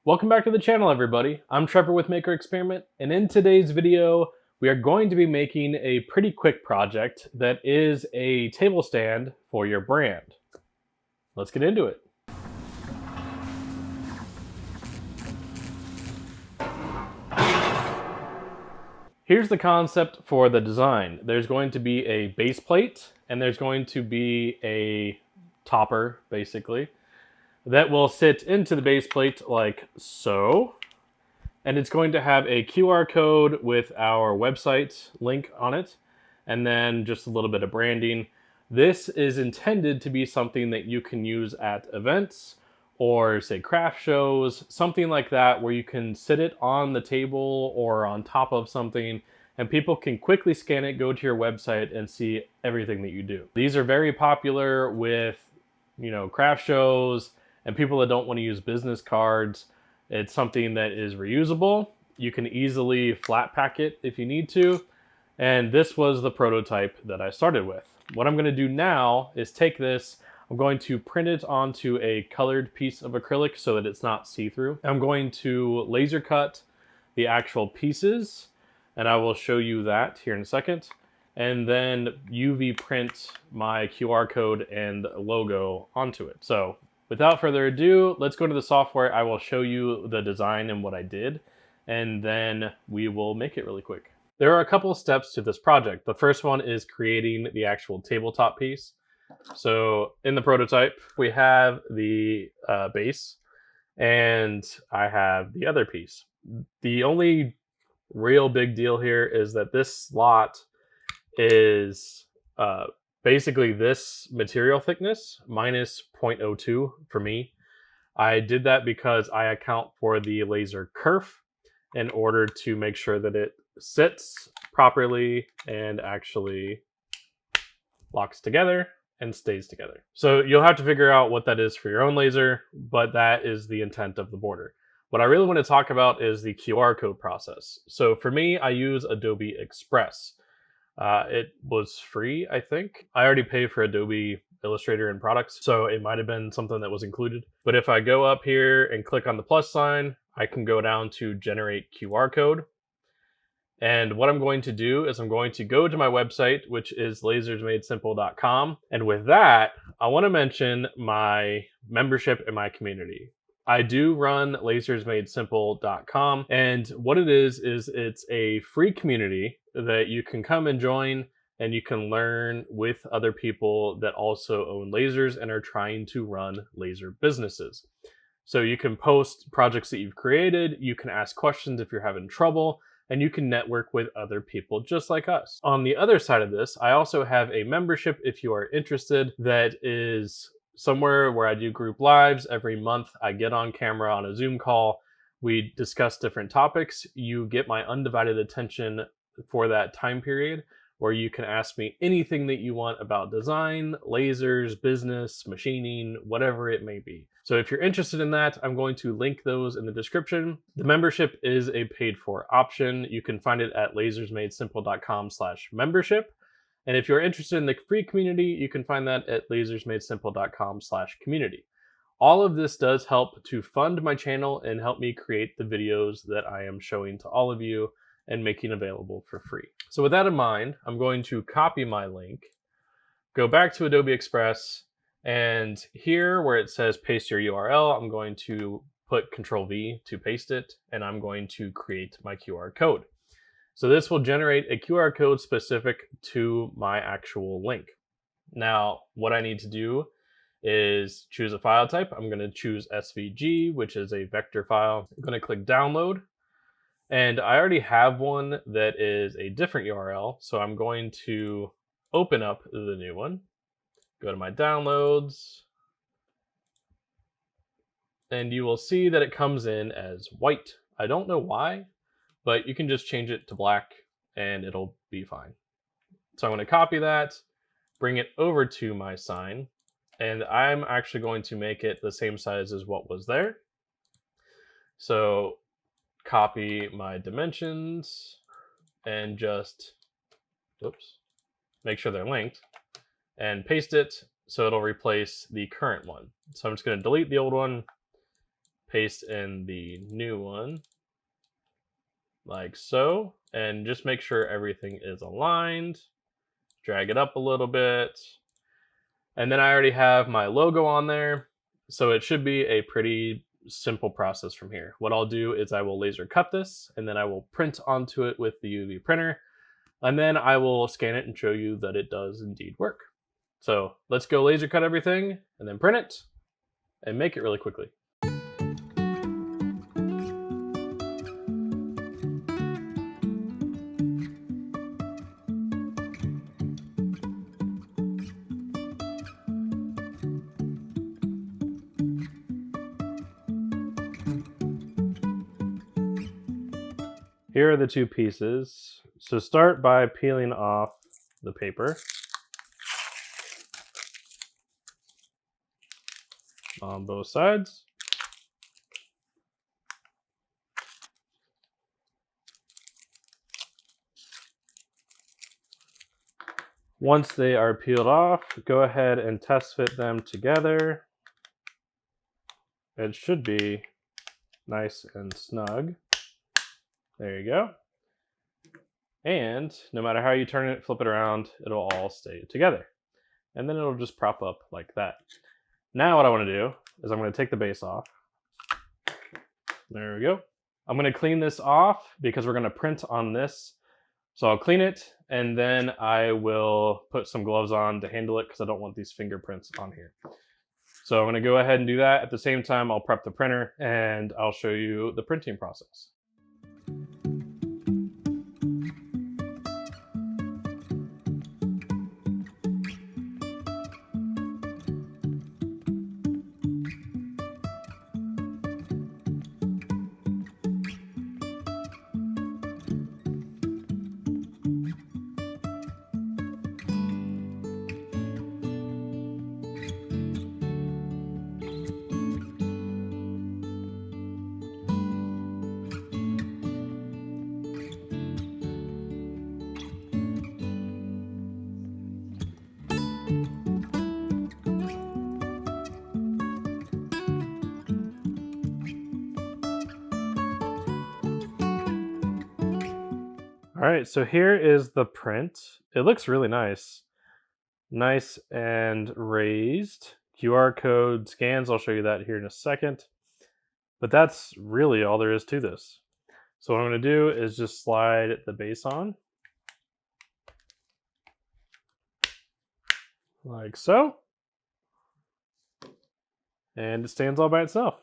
Welcome back to the channel, everybody. I'm Trevor with Maker Experiment, and in today's video, we are going to be making a pretty quick project that is a table stand for your brand. Let's get into it. Here's the concept for the design. There's going to be a base plate, and there's going to be a topper, basically, that will sit into the base plate like so. And it's going to have a QR code with our website link on it, and then just a little bit of branding. This is intended to be something that you can use at events or say craft shows, something like that, where you can sit it on the table or on top of something and people can quickly scan it, go to your website and see everything that you do. These are very popular with, craft shows and people that don't want to use business cards. It's something that is reusable. You can easily flat pack it if you need to. And this was the prototype that I started with. What I'm going to do now is take this, I'm going to print it onto a colored piece of acrylic so that it's not see-through. I'm going to laser cut the actual pieces, and I will show you that here in a second. And then UV print my QR code and logo onto it. So without further ado, let's go to the software. I will show you the design and what I did, and then we will make it really quick. There are a couple of steps to this project. The first one is creating the actual tabletop piece. So in the prototype, we have the base, and I have the other piece. The only real big deal here is that this slot is basically this material thickness minus 0.02 for me. I did that because I account for the laser kerf in order to make sure that it sits properly and actually locks together and stays together. So you'll have to figure out what that is for your own laser, but that is the intent of the border. What I really want to talk about is the QR code process. So for me, I use Adobe Express. It was free, I think. I already pay for Adobe Illustrator and products, so it might have been something that was included. But if I go up here and click on the plus sign, I can go down to generate QR code. And what I'm going to do is I'm going to go to my website, which is lasersmadesimple.com. And with that, I want to mention my membership and my community. I do run lasersmadesimple.com, and what it is it's a free community that you can come and join, and you can learn with other people that also own lasers and are trying to run laser businesses. So you can post projects that you've created, you can ask questions if you're having trouble, and you can network with other people just like us. On the other side of this, I also have a membership if you are interested that is somewhere where I do group lives. Every month I get on camera on a Zoom call. We discuss different topics. You get my undivided attention for that time period, where you can ask me anything that you want about design, lasers, business, machining, whatever it may be. So if you're interested in that, I'm going to link those in the description. The membership is a paid for option. You can find it at lasersmadesimple.com/membership. And if you're interested in the free community, you can find that at lasersmadesimple.com/community. All of this does help to fund my channel and help me create the videos that I am showing to all of you and making available for free. So with that in mind, I'm going to copy my link, go back to Adobe Express, and here where it says paste your URL, I'm going to put Control V to paste it, and I'm going to create my QR code. So this will generate a QR code specific to my actual link. Now, what I need to do is choose a file type. I'm going to choose SVG, which is a vector file. I'm going to click download. And I already have one that is a different URL, so I'm going to open up the new one, go to my downloads, and you will see that it comes in as white. I don't know why, but you can just change it to black and it'll be fine. So I'm going to copy that, bring it over to my sign, and I'm actually going to make it the same size as what was there. So copy my dimensions and just, make sure they're linked and paste it so it'll replace the current one. So I'm just going to delete the old one, paste in the new one like so, and just make sure everything is aligned. Drag it up a little bit. And then I already have my logo on there, so it should be a pretty simple process from here. What I'll do is I will laser cut this, and then I will print onto it with the UV printer, and then I will scan it and show you that it does indeed work. So let's go laser cut everything, and then print it, and make it really quickly. Here are the two pieces. So start by peeling off the paper on both sides. Once they are peeled off, go ahead and test fit them together. It should be nice and snug. There you go. And no matter how you turn it, flip it around, it'll all stay together. And then it'll just prop up like that. Now what I want to do is I'm going to take the base off. There we go. I'm going to clean this off because we're going to print on this. So I'll clean it, and then I will put some gloves on to handle it because I don't want these fingerprints on here. So I'm going to go ahead and do that. At the same time, I'll prep the printer and I'll show you the printing process. All right, so here is the print. It looks really nice. Nice and raised. QR code scans, I'll show you that here in a second. But that's really all there is to this. So what I'm gonna do is just slide the base on. Like so. And it stands all by itself.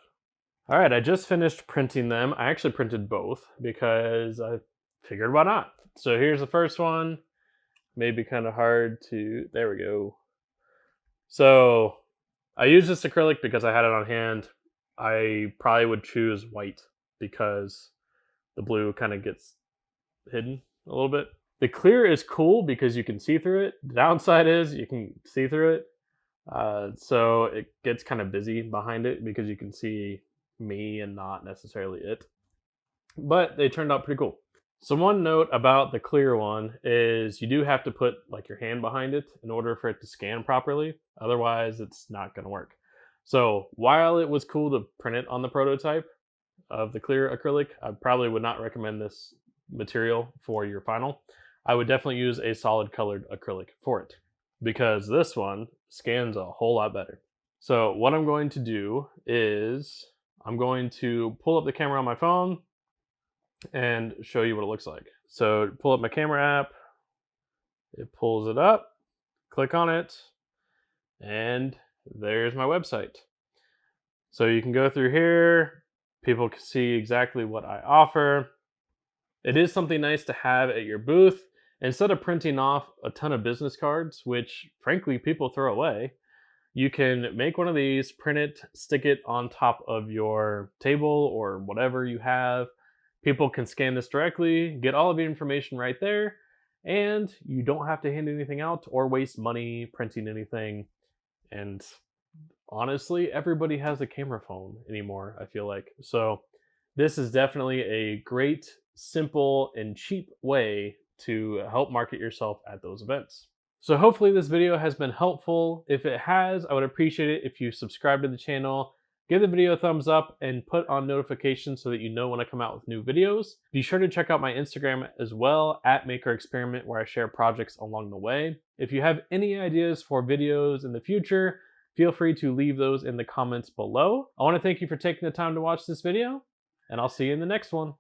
All right, I just finished printing them. I actually printed both because I figured why not. So here's the first one. Maybe kind of hard to, there we go. So I used this acrylic because I had it on hand. I probably would choose white because the blue kind of gets hidden a little bit. The clear is cool because you can see through it. The downside is you can see through it. So it gets kind of busy behind it because you can see me and not necessarily it. But they turned out pretty cool. So one note about the clear one is you do have to put like your hand behind it in order for it to scan properly. Otherwise, it's not going to work. So while it was cool to print it on the prototype of the clear acrylic, I probably would not recommend this material for your final. I would definitely use a solid colored acrylic for it because this one scans a whole lot better. So what I'm going to do is I'm going to pull up the camera on my phone and show you what it looks like. So pull up my camera app, it pulls it up, click on it, and there's my website. So you can go through here, people can see exactly what I offer. It is something nice to have at your booth. Instead of printing off a ton of business cards, which frankly people throw away, you can make one of these, print it, stick it on top of your table or whatever you have. People can scan this directly, get all of your information right there, and you don't have to hand anything out or waste money printing anything. And honestly, everybody has a camera phone anymore, I feel like. So this is definitely a great, simple, and cheap way to help market yourself at those events. So hopefully this video has been helpful. If it has, I would appreciate it if you subscribe to the channel, Give the video a thumbs up and put on notifications so that you know when I come out with new videos. Be sure to check out my Instagram as well, at MakerExperiment, where I share projects along the way. If you have any ideas for videos in the future, feel free to leave those in the comments below. I want to thank you for taking the time to watch this video, and I'll see you in the next one.